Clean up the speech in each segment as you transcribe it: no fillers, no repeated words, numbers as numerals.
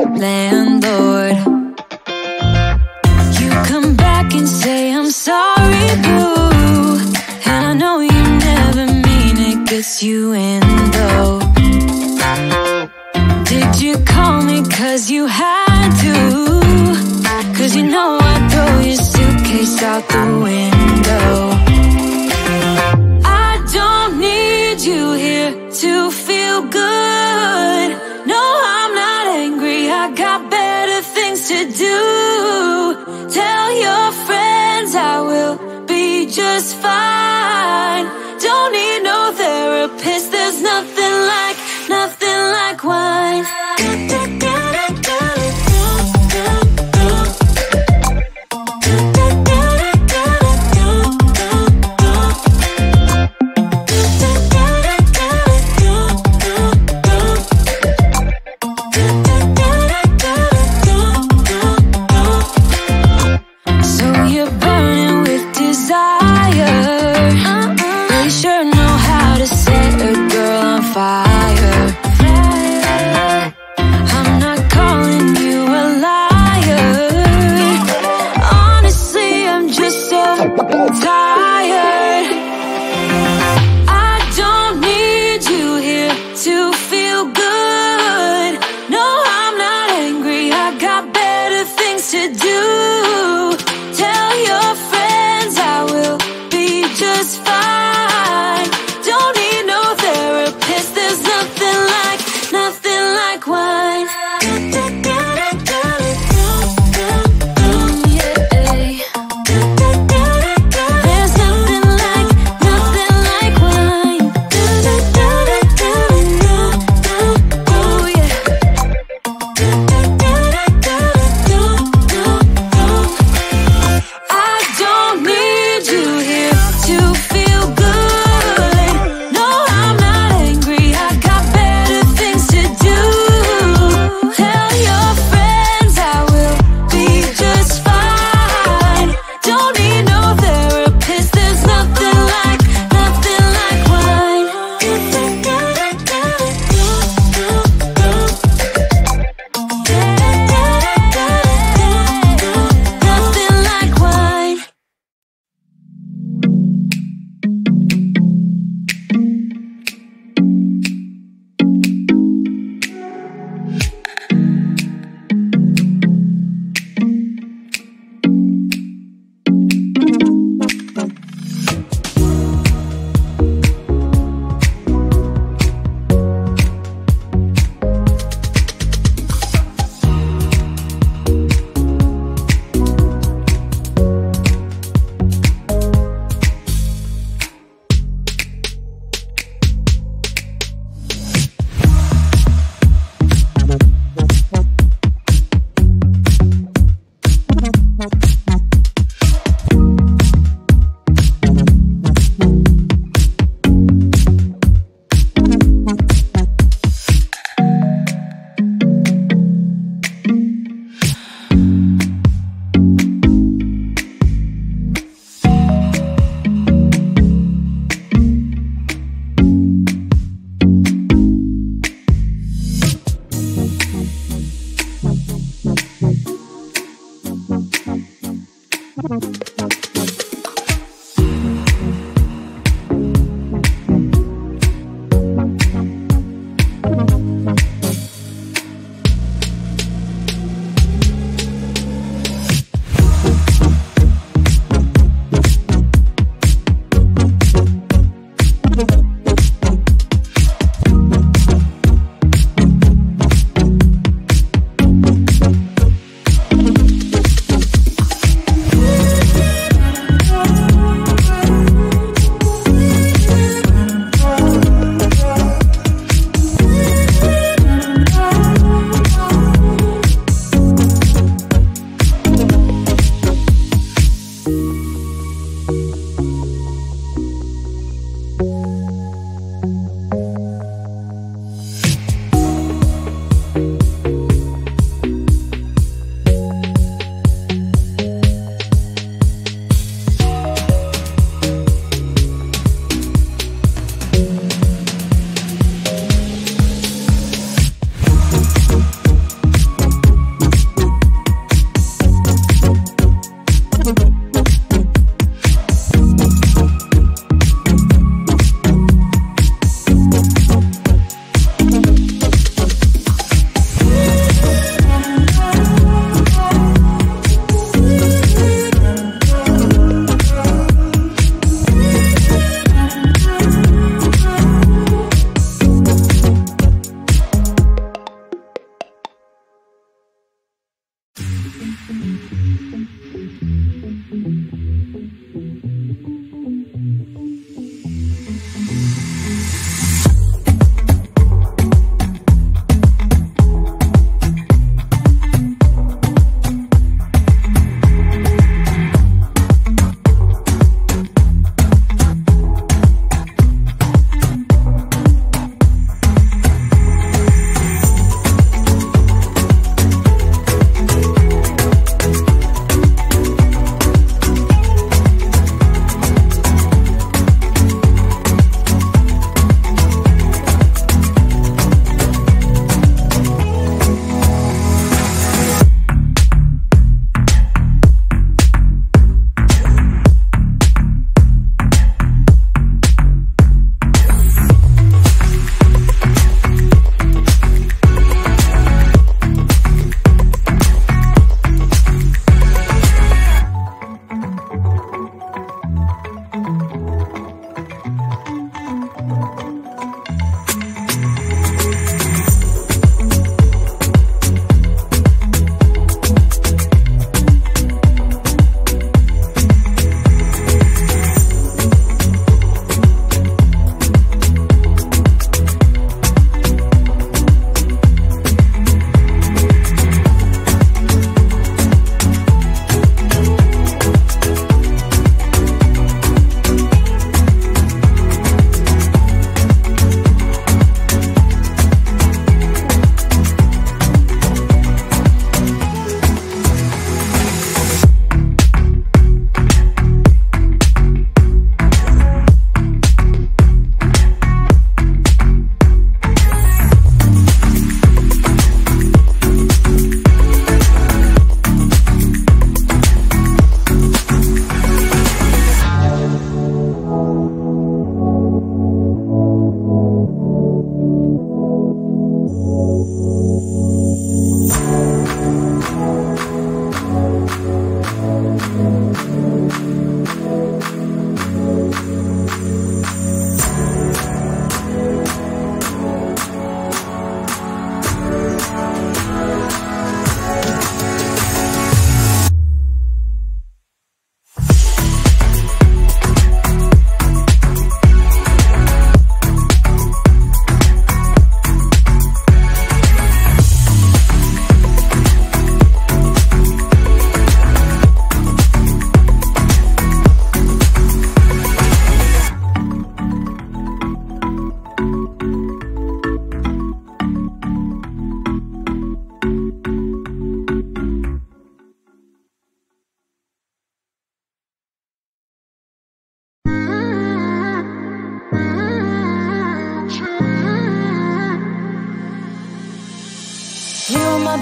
landlord. You come back and say I'm sorry, boo, and I know you never mean it, gets you in though. Did you call me cause you had to? Cause you know I'd throw your suitcase out the window. I don't need you here to feel good. No, I'm not angry, I got better things to do. Tell your friends I will be just fine. Don't need no therapist, there's nothing like wine. So you're burning with desire. They sure know how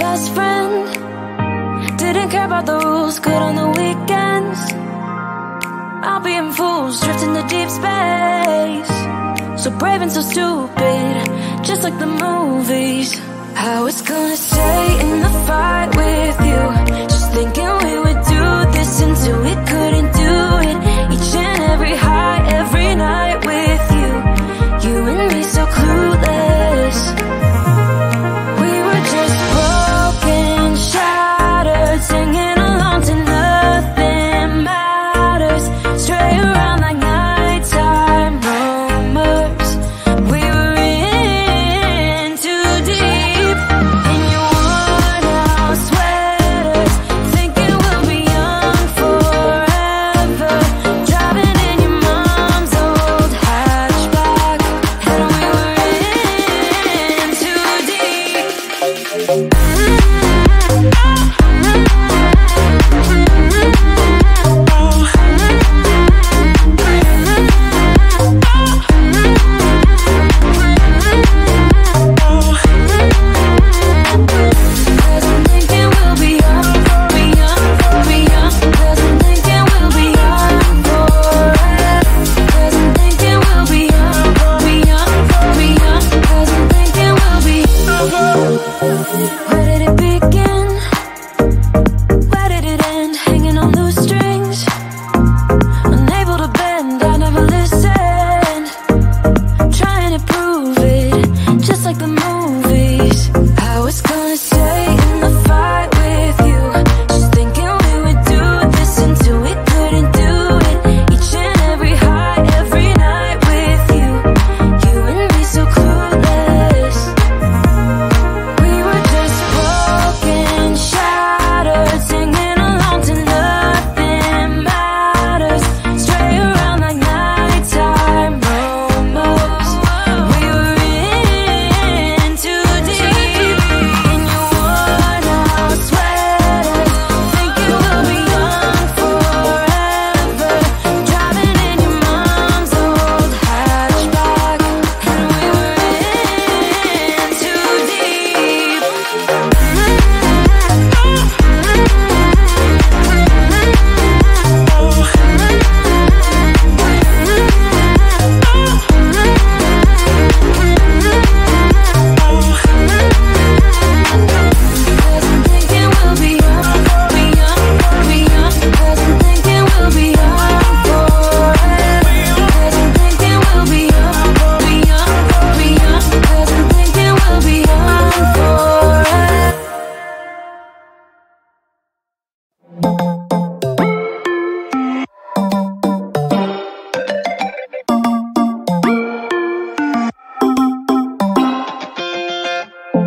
best friend. Didn't care about the rules, good on the weekends. I'll be in fools, drifting to deep space. So brave and so stupid, just like the movies. I was gonna stay in the fight with you, just thinking we would do this until we couldn't do it. Each and every high, every night with you. You and me so clueless. We were just broken, shattered, singing along to nothing matters. Stray around like nighttime rumors. We were in too deep. In your worn out sweaters, thinking we'll be young forever. Driving in your mom's old hatchback, and we were in too deep. Cause I'm thinking we'll be young, be young, be young. Cause I'm thinking we'll be young forever. Cause I'm thinking we'll be young, be young, be young. Cause I'm thinking we'll be. Where did it begin? Where did it end? Hanging on loose strings, unable to bend. I never listened, trying to prove it, just like the movies. I was gonna stay in the fight with you, just thinking we would do this until we couldn't do it. Each and every high, every night with you. You and me so clueless. We were just broken, shattered, singing along to nothing matters. Stray around like nighttime rumors. We were in too deep. In your worn out sweaters, thinking we'll be young forever. Driving in your mom's old hatchback, and we were in too deep. Cause I'm thinking we'll be young, be young, be young. Cause I'm thinking we'll be young forever. Cause I'm thinking we'll be young, be young, be young. Cause I'm thinking we'll be young forever.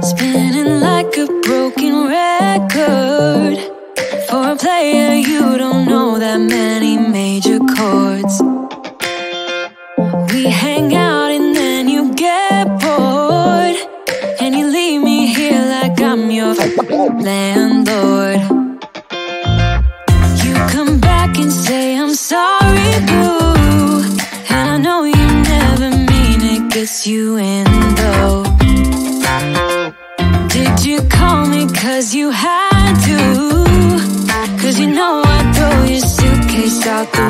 Spinning like a broken record. For a player, you don't know that many major chords. We hang out and then you get bored, and you leave me here like I'm your landlord. You come back and say I'm sorry, boo, and I know you never mean it, gets you in though. Did you call me cause you had to? Cause you know I'd throw your suitcase out the